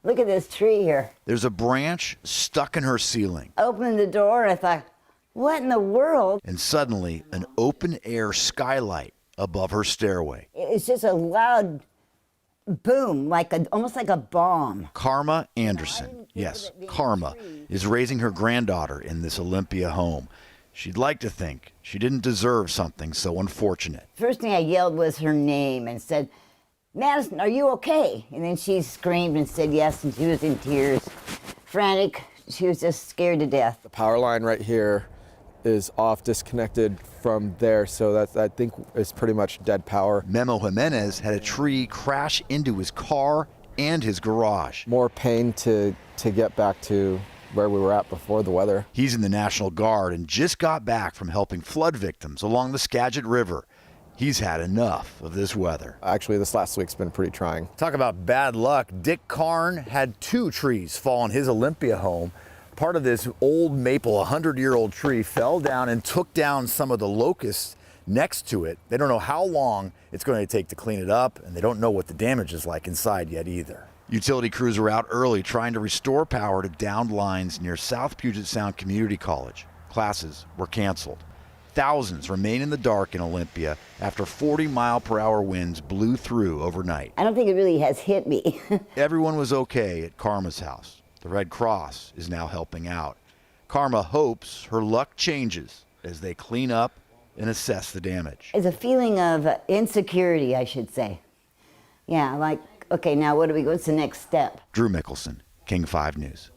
Look at this tree here. There's a branch stuck in her ceiling. Opened the door, I thought, what in the world? And suddenly, an open-air skylight above her stairway. It's just a loud boom, almost like a bomb. Karma Anderson, yes, Karma, is raising her granddaughter in this Olympia home. She'd like to think she didn't deserve something so unfortunate. First thing I yelled was her name and said, Madison, are you okay? And then she screamed and said yes, and she was in tears, frantic. She was just scared to death. The power line right here is off, disconnected from there, so that I think is pretty much dead power. Memo Jimenez had a tree crash into his car and his garage. More pain to get back to where we were at before the weather. He's in the National Guard and just got back from helping flood victims along the Skagit River. He's had enough of this weather. Actually, this last week's been pretty trying. Talk about bad luck. Dick Karn had 2 trees fall on his Olympia home. Part of this old maple, 100-year-old tree, fell down and took down some of the locusts next to it. They don't know how long it's going to take to clean it up, and they don't know what the damage is like inside yet either. Utility crews are out early trying to restore power to downed lines near South Puget Sound Community College. Classes were canceled. Thousands remain in the dark in Olympia after 40-mile-per-hour winds blew through overnight. I don't think it really has hit me. Everyone was okay at Karma's house. The Red Cross is now helping out. Karma hopes her luck changes as they clean up and assess the damage. It's a feeling of insecurity, I should say. Yeah, like, okay, now what do we go? What's the next step? Drew Mickelson, King 5 News.